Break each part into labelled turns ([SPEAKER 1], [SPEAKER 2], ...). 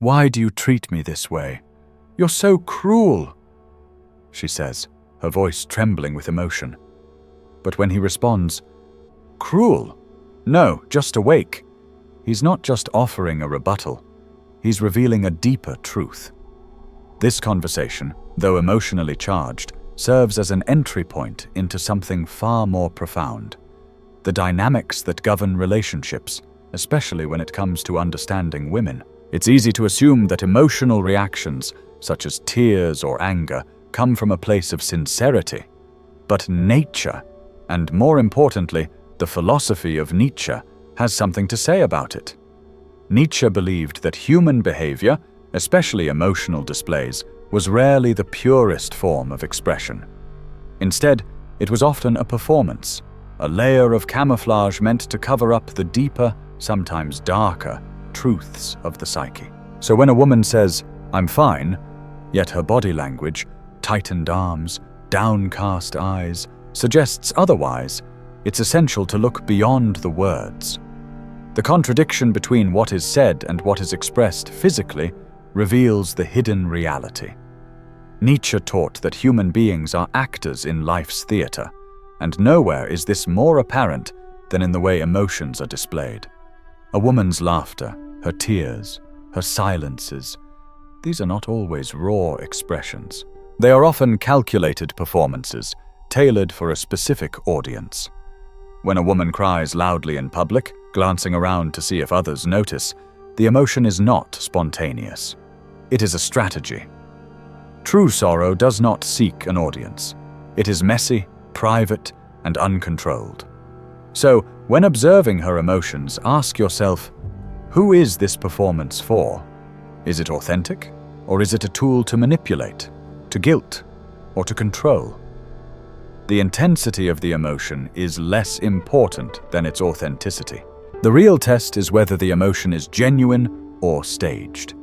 [SPEAKER 1] "Why do you treat me this way? You're so cruel," she says, her voice trembling with emotion. But when he responds, "Cruel? No, just awake," he's not just offering a rebuttal, he's revealing a deeper truth. This conversation, though emotionally charged, serves as an entry point into something far more profound: the dynamics that govern relationships, especially when it comes to understanding women. It's easy to assume that emotional reactions, such as tears or anger, come from a place of sincerity. But nature, and more importantly, the philosophy of Nietzsche, has something to say about it. Nietzsche believed that human behavior, especially emotional displays, was rarely the purest form of expression. Instead, it was often a performance, a layer of camouflage meant to cover up the deeper, sometimes darker, truths of the psyche. So when a woman says, "I'm fine," yet her body language, tightened arms, downcast eyes, suggests otherwise, it's essential to look beyond the words. The contradiction between what is said and what is expressed physically reveals the hidden reality. Nietzsche taught that human beings are actors in life's theater, and nowhere is this more apparent than in the way emotions are displayed. A woman's laughter, her tears, her silences, these are not always raw expressions. They are often calculated performances, tailored for a specific audience. When a woman cries loudly in public, glancing around to see if others notice, the emotion is not spontaneous. It is a strategy. True sorrow does not seek an audience. It is messy, private, and uncontrolled. So, when observing her emotions, ask yourself, who is this performance for? Is it authentic, or is it a tool to manipulate, to guilt, or to control? The intensity of the emotion is less important than its authenticity. The real test is whether the emotion is genuine or staged.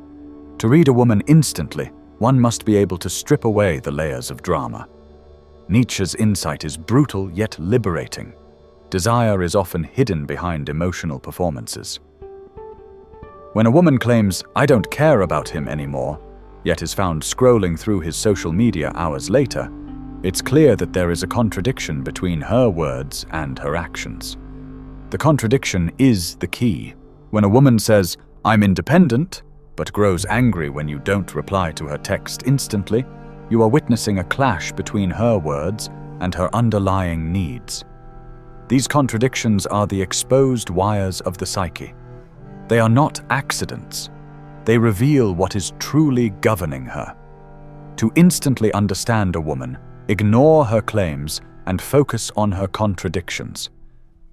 [SPEAKER 1] To read a woman instantly, one must be able to strip away the layers of drama. Nietzsche's insight is brutal yet liberating. Desire is often hidden behind emotional performances. When a woman claims, "I don't care about him anymore," yet is found scrolling through his social media hours later, it's clear that there is a contradiction between her words and her actions. The contradiction is the key. When a woman says, "I'm independent," but grows angry when you don't reply to her text instantly, you are witnessing a clash between her words and her underlying needs. These contradictions are the exposed wires of the psyche. They are not accidents. They reveal what is truly governing her. To instantly understand a woman, ignore her claims and focus on her contradictions.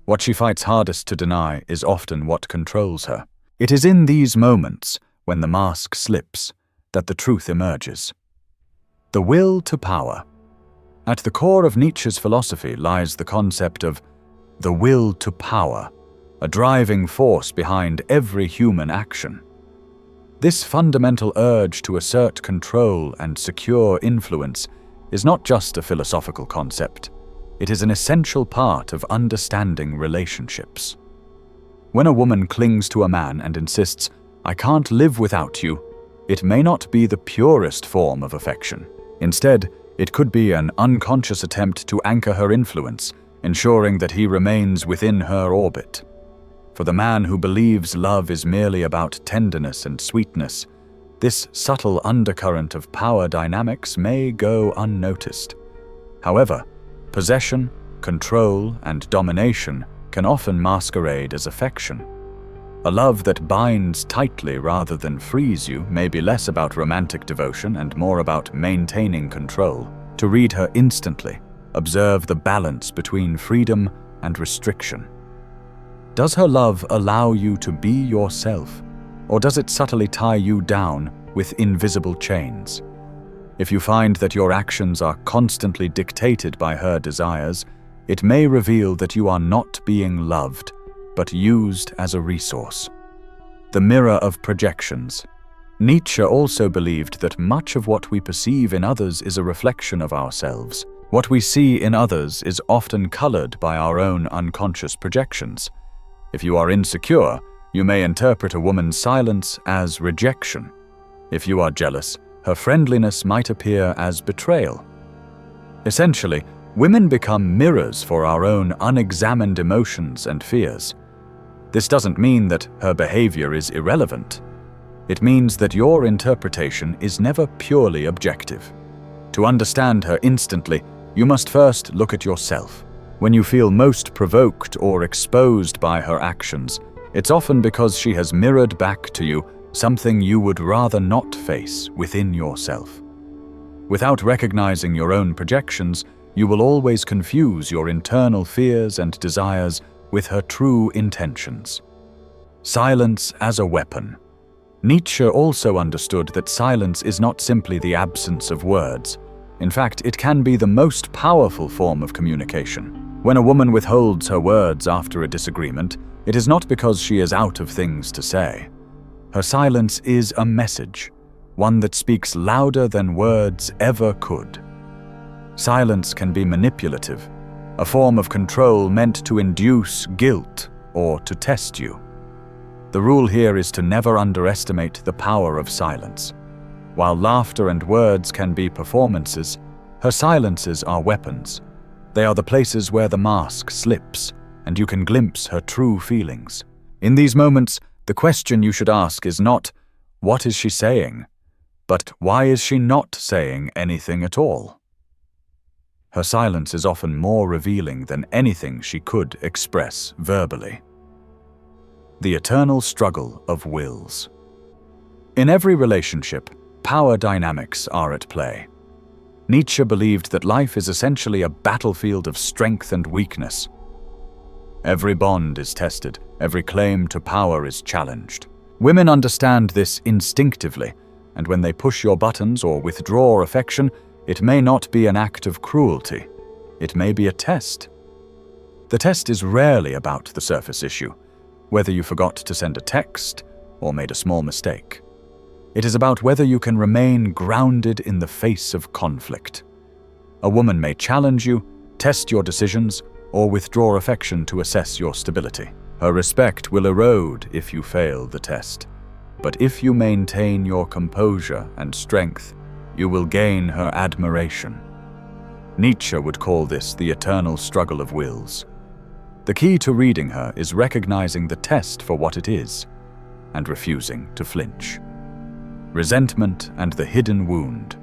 [SPEAKER 1] What she fights hardest to deny is often what controls her. It is in these moments, when the mask slips, that the truth emerges. The will to power. At the core of Nietzsche's philosophy lies the concept of the will to power, a driving force behind every human action. This fundamental urge to assert control and secure influence is not just a philosophical concept. It is an essential part of understanding relationships. When a woman clings to a man and insists, "I can't live without you," it may not be the purest form of affection. Instead, it could be an unconscious attempt to anchor her influence, ensuring that he remains within her orbit. For the man who believes love is merely about tenderness and sweetness, this subtle undercurrent of power dynamics may go unnoticed. However, possession, control, and domination can often masquerade as affection. A love that binds tightly rather than frees you may be less about romantic devotion and more about maintaining control. To read her instantly, observe the balance between freedom and restriction. Does her love allow you to be yourself, or does it subtly tie you down with invisible chains? If you find that your actions are constantly dictated by her desires, it may reveal that you are not being loved, but used as a resource. The mirror of projections. Nietzsche also believed that much of what we perceive in others is a reflection of ourselves. What we see in others is often colored by our own unconscious projections. If you are insecure, you may interpret a woman's silence as rejection. If you are jealous, her friendliness might appear as betrayal. Essentially, women become mirrors for our own unexamined emotions and fears. This doesn't mean that her behavior is irrelevant. It means that your interpretation is never purely objective. To understand her instantly, you must first look at yourself. When you feel most provoked or exposed by her actions, it's often because she has mirrored back to you something you would rather not face within yourself. Without recognizing your own projections, you will always confuse your internal fears and desires with her true intentions. Silence as a weapon. Nietzsche also understood that silence is not simply the absence of words. In fact, it can be the most powerful form of communication. When a woman withholds her words after a disagreement, it is not because she is out of things to say. Her silence is a message, one that speaks louder than words ever could. Silence can be manipulative, a form of control meant to induce guilt or to test you. The rule here is to never underestimate the power of silence. While laughter and words can be performances, her silences are weapons. They are the places where the mask slips, and you can glimpse her true feelings. In these moments, the question you should ask is not, "What is she saying?" but "Why is she not saying anything at all?" Her silence is often more revealing than anything she could express verbally. The eternal struggle of wills. In every relationship, power dynamics are at play. Nietzsche believed that life is essentially a battlefield of strength and weakness. Every bond is tested, every claim to power is challenged. Women understand this instinctively, and when they push your buttons or withdraw affection, it may not be an act of cruelty. It may be a test. The test is rarely about the surface issue, whether you forgot to send a text or made a small mistake. It is about whether you can remain grounded in the face of conflict. A woman may challenge you, test your decisions, or withdraw affection to assess your stability. Her respect will erode if you fail the test. But if you maintain your composure and strength, you will gain her admiration. Nietzsche would call this the eternal struggle of wills. The key to reading her is recognizing the test for what it is, and refusing to flinch. Resentment and the hidden wound.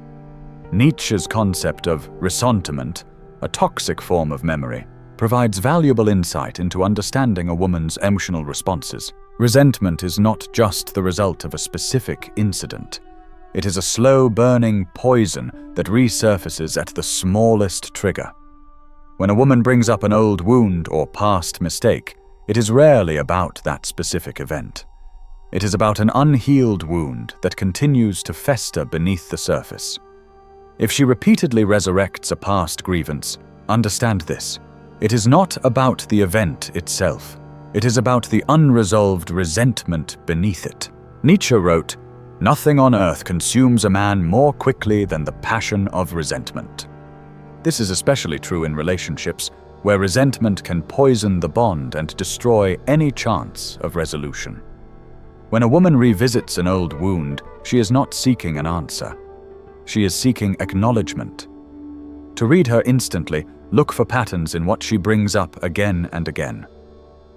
[SPEAKER 1] Nietzsche's concept of ressentiment, a toxic form of memory, provides valuable insight into understanding a woman's emotional responses. Resentment is not just the result of a specific incident. It is a slow-burning poison that resurfaces at the smallest trigger. When a woman brings up an old wound or past mistake, it is rarely about that specific event. It is about an unhealed wound that continues to fester beneath the surface. If she repeatedly resurrects a past grievance, understand this. It is not about the event itself. It is about the unresolved resentment beneath it. Nietzsche wrote, "Nothing on earth consumes a man more quickly than the passion of resentment." This is especially true in relationships, where resentment can poison the bond and destroy any chance of resolution. When a woman revisits an old wound, she is not seeking an answer. She is seeking acknowledgement. To read her instantly, look for patterns in what she brings up again and again.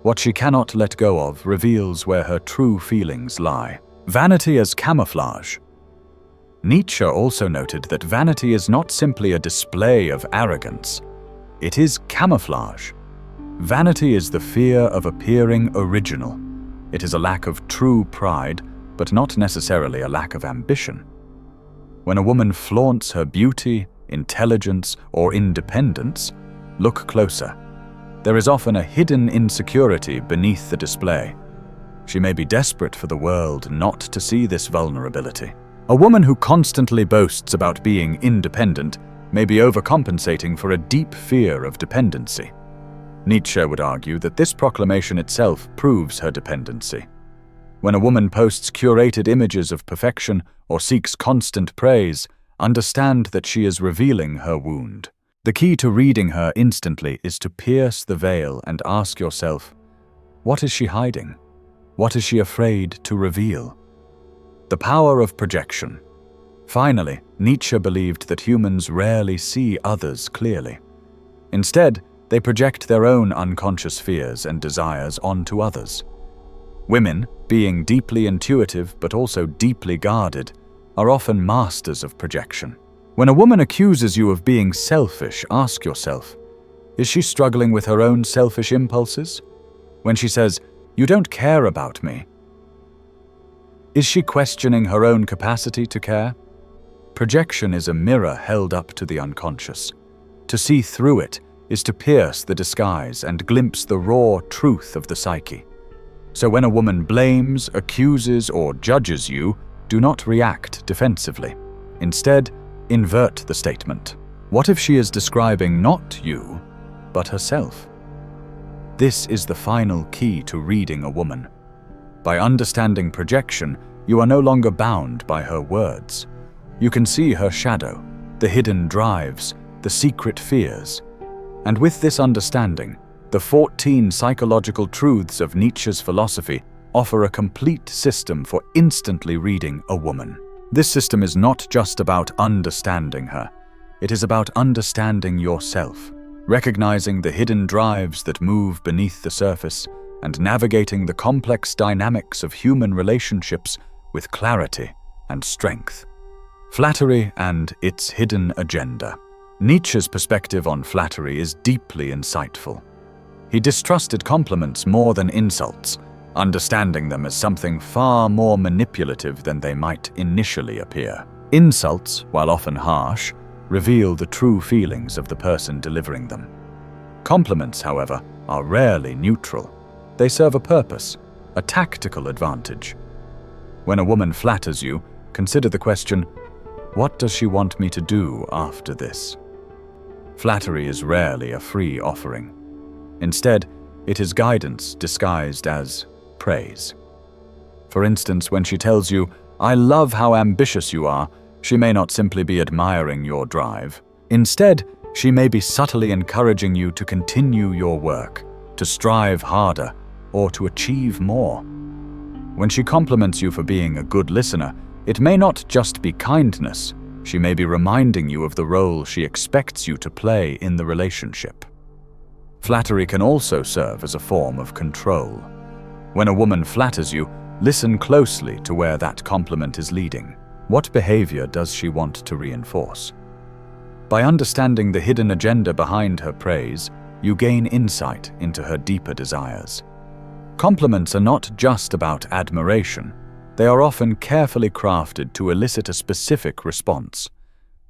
[SPEAKER 1] What she cannot let go of reveals where her true feelings lie. Vanity as camouflage. Nietzsche also noted that vanity is not simply a display of arrogance. It is camouflage. Vanity is the fear of appearing original. It is a lack of true pride, but not necessarily a lack of ambition. When a woman flaunts her beauty, intelligence, or independence, look closer. There is often a hidden insecurity beneath the display. She may be desperate for the world not to see this vulnerability. A woman who constantly boasts about being independent may be overcompensating for a deep fear of dependency. Nietzsche would argue that this proclamation itself proves her dependency. When a woman posts curated images of perfection or seeks constant praise, understand that she is revealing her wound. The key to reading her instantly is to pierce the veil and ask yourself, what is she hiding? What is she afraid to reveal? The power of projection. Finally, Nietzsche believed that humans rarely see others clearly. Instead, they project their own unconscious fears and desires onto others. Women, being deeply intuitive but also deeply guarded, are often masters of projection. When a woman accuses you of being selfish, ask yourself, is she struggling with her own selfish impulses? When she says, "You don't care about me," is she questioning her own capacity to care? Projection is a mirror held up to the unconscious. To see through it is to pierce the disguise and glimpse the raw truth of the psyche. So when a woman blames, accuses, or judges you, do not react defensively. Instead, invert the statement. What if she is describing not you, but herself? This is the final key to reading a woman. By understanding projection, you are no longer bound by her words. You can see her shadow, the hidden drives, the secret fears. And with this understanding, the 14 psychological truths of Nietzsche's philosophy offer a complete system for instantly reading a woman. This system is not just about understanding her. It is about understanding yourself, recognizing the hidden drives that move beneath the surface, and navigating the complex dynamics of human relationships with clarity and strength. Flattery and its hidden agenda. Nietzsche's perspective on flattery is deeply insightful. He distrusted compliments more than insults, understanding them as something far more manipulative than they might initially appear. Insults, while often harsh, reveal the true feelings of the person delivering them. Compliments, however, are rarely neutral. They serve a purpose, a tactical advantage. When a woman flatters you, consider the question, what does she want me to do after this? Flattery is rarely a free offering. Instead, it is guidance disguised as praise. For instance, when she tells you, "I love how ambitious you are," she may not simply be admiring your drive. Instead, she may be subtly encouraging you to continue your work, to strive harder, or to achieve more. When she compliments you for being a good listener, it may not just be kindness. She may be reminding you of the role she expects you to play in the relationship. Flattery can also serve as a form of control. When a woman flatters you, listen closely to where that compliment is leading. What behavior does she want to reinforce? By understanding the hidden agenda behind her praise, you gain insight into her deeper desires. Compliments are not just about admiration. They are often carefully crafted to elicit a specific response.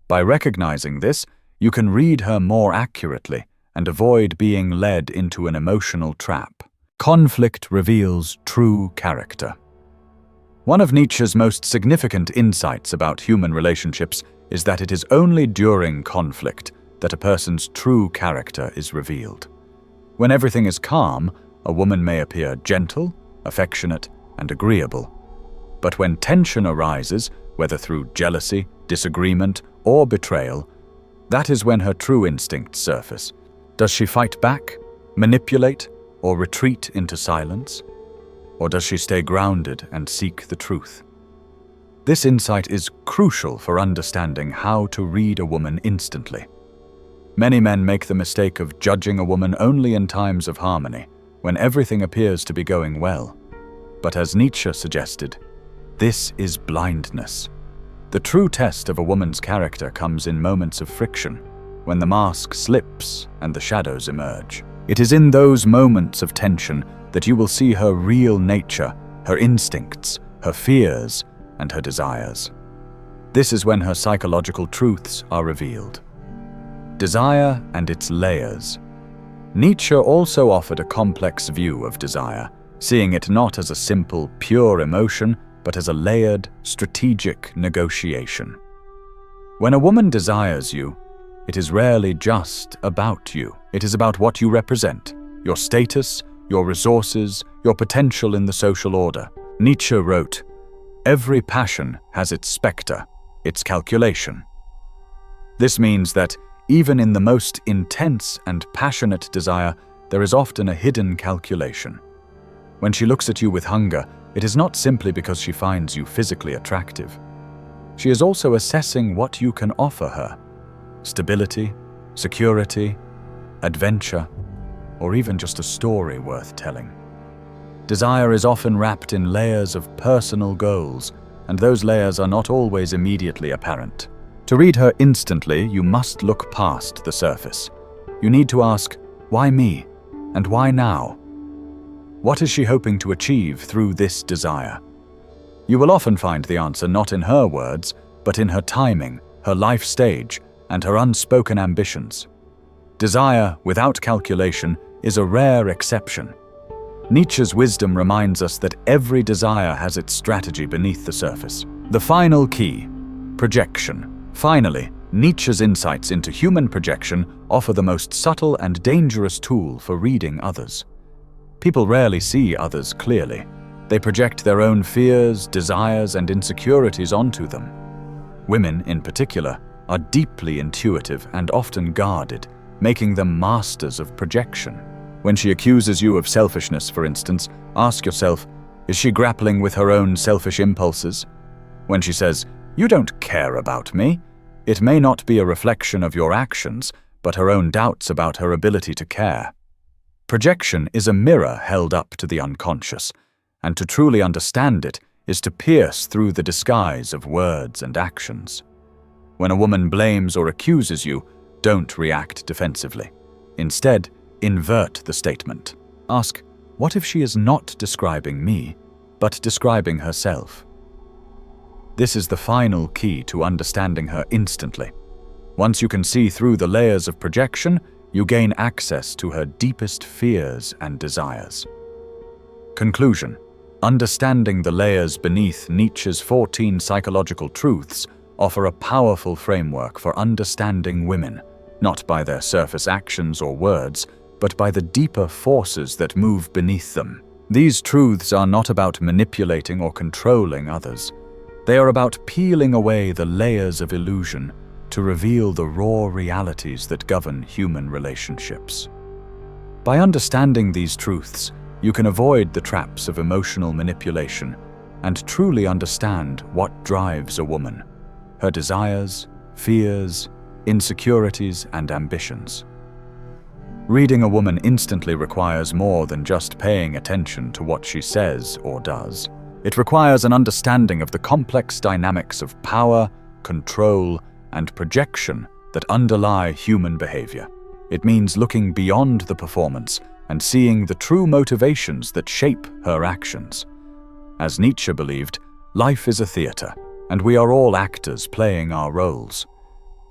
[SPEAKER 1] By recognizing this, you can read her more accurately and avoid being led into an emotional trap. Conflict reveals true character. One of Nietzsche's most significant insights about human relationships is that it is only during conflict that a person's true character is revealed. When everything is calm, a woman may appear gentle, affectionate, and agreeable. But when tension arises, whether through jealousy, disagreement, or betrayal, that is when her true instincts surface. Does she fight back, manipulate, or retreat into silence? Or does she stay grounded and seek the truth? This insight is crucial for understanding how to read a woman instantly. Many men make the mistake of judging a woman only in times of harmony, when everything appears to be going well. But as Nietzsche suggested, this is blindness. The true test of a woman's character comes in moments of friction, when the mask slips and the shadows emerge. It is in those moments of tension that you will see her real nature, her instincts, her fears, and her desires. This is when her psychological truths are revealed. Desire and its layers. Nietzsche also offered a complex view of desire, seeing it not as a simple, pure emotion, but as a layered, strategic negotiation. When a woman desires you, it is rarely just about you. It is about what you represent, your status, your resources, your potential in the social order. Nietzsche wrote, "Every passion has its spectre, its calculation." This means that even in the most intense and passionate desire, there is often a hidden calculation. When she looks at you with hunger, it is not simply because she finds you physically attractive. She is also assessing what you can offer her: stability, security, adventure, or even just a story worth telling. Desire is often wrapped in layers of personal goals, and those layers are not always immediately apparent. To read her instantly, you must look past the surface. You need to ask, why me? And why now? What is she hoping to achieve through this desire? You will often find the answer not in her words, but in her timing, her life stage, and her unspoken ambitions. Desire without calculation is a rare exception. Nietzsche's wisdom reminds us that every desire has its strategy beneath the surface. The final key: projection. Finally, Nietzsche's insights into human projection offer the most subtle and dangerous tool for reading others. People rarely see others clearly. They project their own fears, desires, and insecurities onto them. Women, in particular, are deeply intuitive and often guarded, making them masters of projection. When she accuses you of selfishness, for instance, ask yourself, is she grappling with her own selfish impulses? When she says, "You don't care about me," it may not be a reflection of your actions, but her own doubts about her ability to care. Projection is a mirror held up to the unconscious, and to truly understand it is to pierce through the disguise of words and actions. When a woman blames or accuses you, don't react defensively. Instead, invert the statement. Ask, what if she is not describing me, but describing herself? This is the final key to understanding her instantly. Once you can see through the layers of projection, you gain access to her deepest fears and desires. Conclusion: understanding the layers beneath Nietzsche's 14 psychological truths offer a powerful framework for understanding women, not by their surface actions or words, but by the deeper forces that move beneath them. These truths are not about manipulating or controlling others. They are about peeling away the layers of illusion to reveal the raw realities that govern human relationships. By understanding these truths, you can avoid the traps of emotional manipulation and truly understand what drives a woman: her desires, fears, insecurities, and ambitions. Reading a woman instantly requires more than just paying attention to what she says or does. It requires an understanding of the complex dynamics of power, control, and projection that underlie human behavior. It means looking beyond the performance and seeing the true motivations that shape her actions. As Nietzsche believed, life is a theater, and we are all actors playing our roles.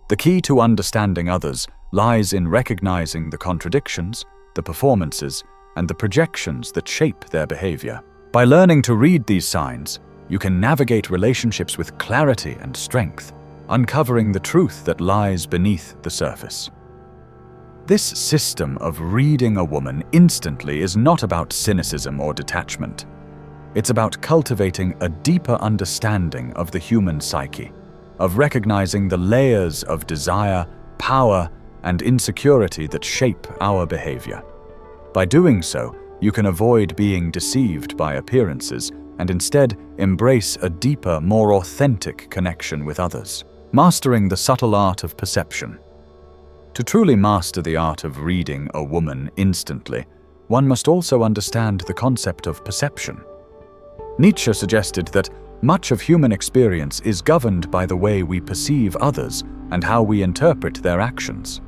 [SPEAKER 1] The key to understanding others lies in recognizing the contradictions, the performances, and the projections that shape their behavior. By learning to read these signs, you can navigate relationships with clarity and strength, uncovering the truth that lies beneath the surface. This system of reading a woman instantly is not about cynicism or detachment. It's about cultivating a deeper understanding of the human psyche, of recognizing the layers of desire, power, and insecurity that shape our behavior. By doing so, you can avoid being deceived by appearances and instead embrace a deeper, more authentic connection with others. Mastering the subtle art of perception. To truly master the art of reading a woman instantly, one must also understand the concept of perception. Nietzsche suggested that much of human experience is governed by the way we perceive others and how we interpret their actions.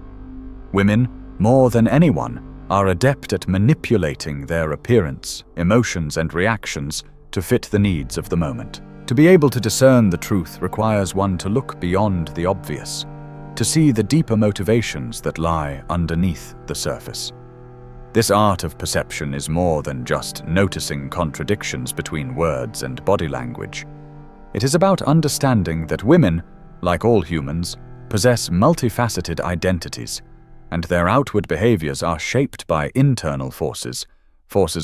[SPEAKER 1] Women, more than anyone, are adept at manipulating their appearance, emotions, and reactions to fit the needs of the moment. To be able to discern the truth requires one to look beyond the obvious, to see the deeper motivations that lie underneath the surface. This art of perception is more than just noticing contradictions between words and body language. It is about understanding that women, like all humans, possess multifaceted identities, and their outward behaviors are shaped by internal forces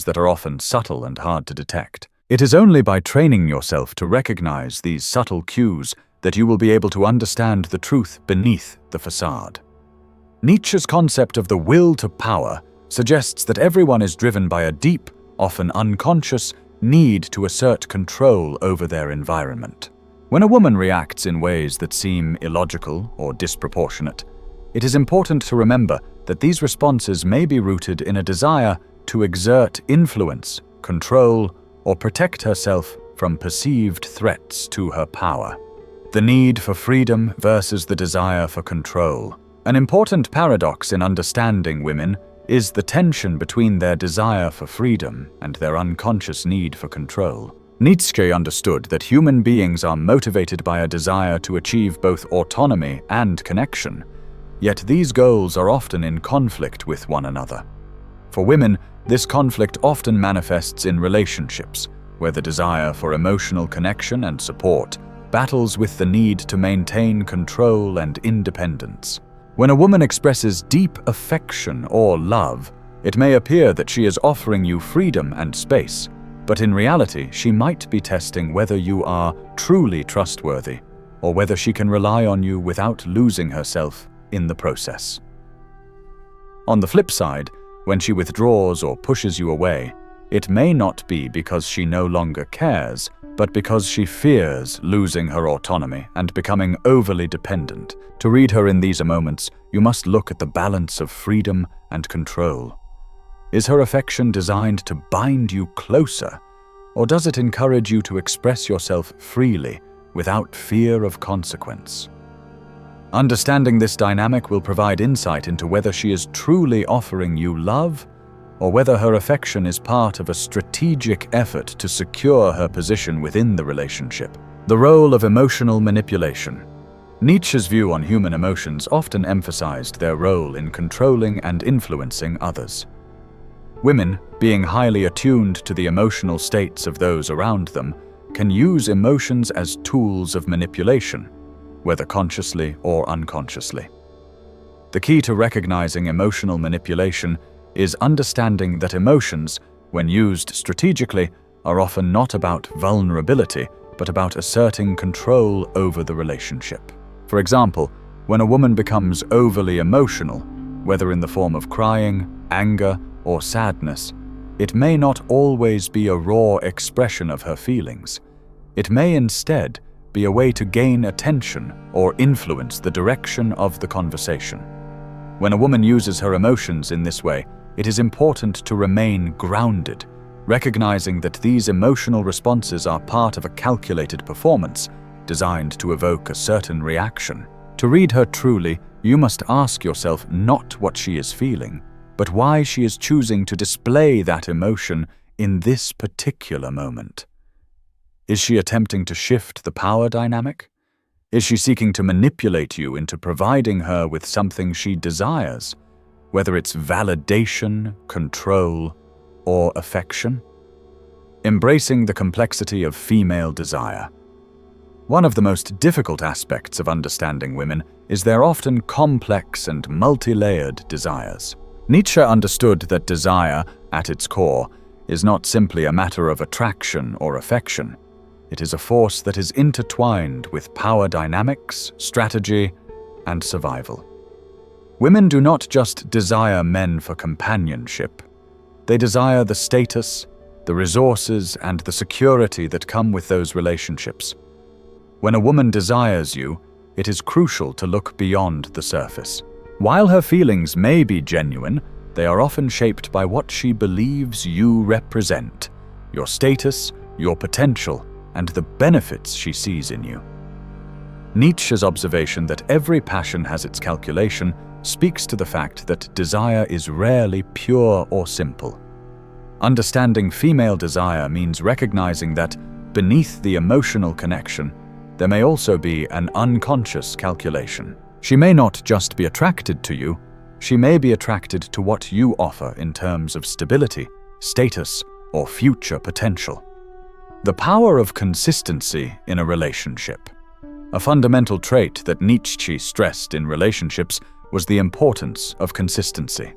[SPEAKER 1] that are often subtle and hard to detect. It is only by training yourself to recognize these subtle cues that you will be able to understand the truth beneath the facade. Nietzsche's concept of the will to power suggests that everyone is driven by a deep, often unconscious, need to assert control over their environment. When a woman reacts in ways that seem illogical or disproportionate, it is important to remember that these responses may be rooted in a desire to exert influence, control, or protect herself from perceived threats to her power. The need for freedom versus the desire for control. An important paradox in understanding women is the tension between their desire for freedom and their unconscious need for control. Nietzsche understood that human beings are motivated by a desire to achieve both autonomy and connection, yet these goals are often in conflict with one another. For women, this conflict often manifests in relationships, where the desire for emotional connection and support battles with the need to maintain control and independence. When a woman expresses deep affection or love, it may appear that she is offering you freedom and space, but in reality, she might be testing whether you are truly trustworthy or whether she can rely on you without losing herself in the process. On the flip side, when she withdraws or pushes you away, it may not be because she no longer cares, but because she fears losing her autonomy and becoming overly dependent. To read her in these moments, you must look at the balance of freedom and control. Is her affection designed to bind you closer, or does it encourage you to express yourself freely without fear of consequence? Understanding this dynamic will provide insight into whether she is truly offering you love or whether her affection is part of a strategic effort to secure her position within the relationship. The role of emotional manipulation. Nietzsche's view on human emotions often emphasized their role in controlling and influencing others. Women, being highly attuned to the emotional states of those around them, can use emotions as tools of manipulation, whether consciously or unconsciously. The key to recognizing emotional manipulation is understanding that emotions, when used strategically, are often not about vulnerability, but about asserting control over the relationship. For example, when a woman becomes overly emotional, whether in the form of crying, anger, or sadness, it may not always be a raw expression of her feelings. It may instead be a way to gain attention or influence the direction of the conversation. When a woman uses her emotions in this way, it is important to remain grounded, recognizing that these emotional responses are part of a calculated performance designed to evoke a certain reaction. To read her truly, you must ask yourself not what she is feeling, but why she is choosing to display that emotion in this particular moment. Is she attempting to shift the power dynamic? Is she seeking to manipulate you into providing her with something she desires, whether it's validation, control, or affection? Embracing the complexity of female desire. One of the most difficult aspects of understanding women is their often complex and multi-layered desires. Nietzsche understood that desire, at its core, is not simply a matter of attraction or affection. It is a force that is intertwined with power dynamics, strategy, and survival. Women do not just desire men for companionship. They desire the status, the resources, and the security that come with those relationships. When a woman desires you, it is crucial to look beyond the surface. While her feelings may be genuine, they are often shaped by what she believes you represent, your status, your potential, and the benefits she sees in you. Nietzsche's observation that every passion has its calculation speaks to the fact that desire is rarely pure or simple. Understanding female desire means recognizing that, beneath the emotional connection, there may also be an unconscious calculation. She may not just be attracted to you, she may be attracted to what you offer in terms of stability, status, or future potential. The power of consistency in a relationship. A fundamental trait that Nietzsche stressed in relationships was the importance of consistency.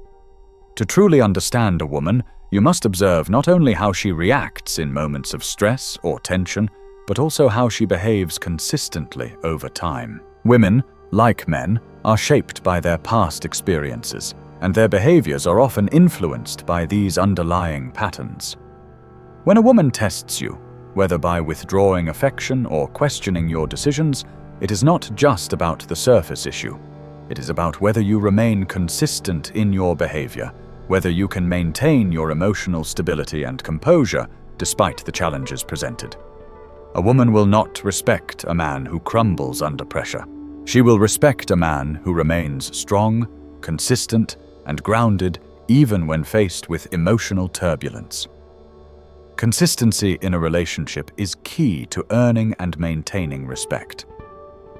[SPEAKER 1] To truly understand a woman, you must observe not only how she reacts in moments of stress or tension, but also how she behaves consistently over time. Women, like men, are shaped by their past experiences, and their behaviors are often influenced by these underlying patterns. When a woman tests you, whether by withdrawing affection or questioning your decisions, it is not just about the surface issue. It is about whether you remain consistent in your behavior, whether you can maintain your emotional stability and composure despite the challenges presented. A woman will not respect a man who crumbles under pressure. She will respect a man who remains strong, consistent, and grounded even when faced with emotional turbulence. Consistency in a relationship is key to earning and maintaining respect.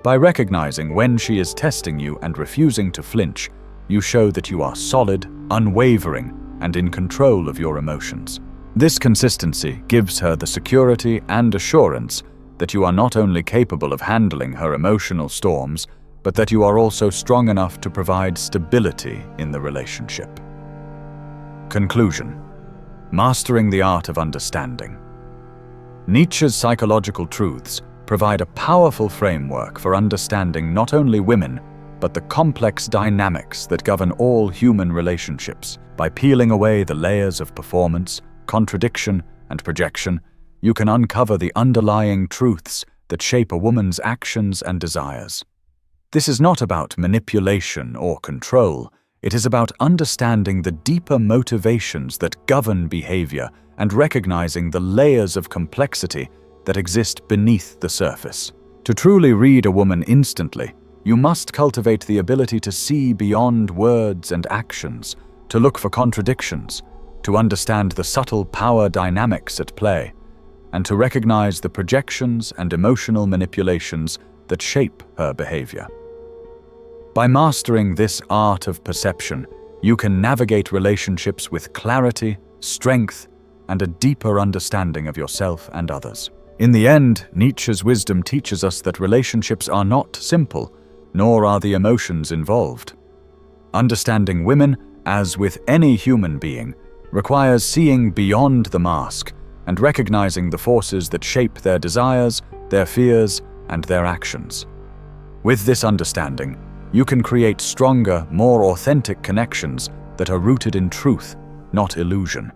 [SPEAKER 1] By recognizing when she is testing you and refusing to flinch, you show that you are solid, unwavering, and in control of your emotions. This consistency gives her the security and assurance that you are not only capable of handling her emotional storms, but that you are also strong enough to provide stability in the relationship. Conclusion: mastering the art of understanding. Nietzsche's psychological truths provide a powerful framework for understanding not only women, but the complex dynamics that govern all human relationships. By peeling away the layers of performance, contradiction, and projection, you can uncover the underlying truths that shape a woman's actions and desires. This is not about manipulation or control. It is about understanding the deeper motivations that govern behavior and recognizing the layers of complexity that exist beneath the surface. To truly read a woman instantly, you must cultivate the ability to see beyond words and actions, to look for contradictions, to understand the subtle power dynamics at play, and to recognize the projections and emotional manipulations that shape her behavior. By mastering this art of perception, you can navigate relationships with clarity, strength, and a deeper understanding of yourself and others. In the end, Nietzsche's wisdom teaches us that relationships are not simple, nor are the emotions involved. Understanding women, as with any human being, requires seeing beyond the mask and recognizing the forces that shape their desires, their fears, and their actions. With this understanding, you can create stronger, more authentic connections that are rooted in truth, not illusion.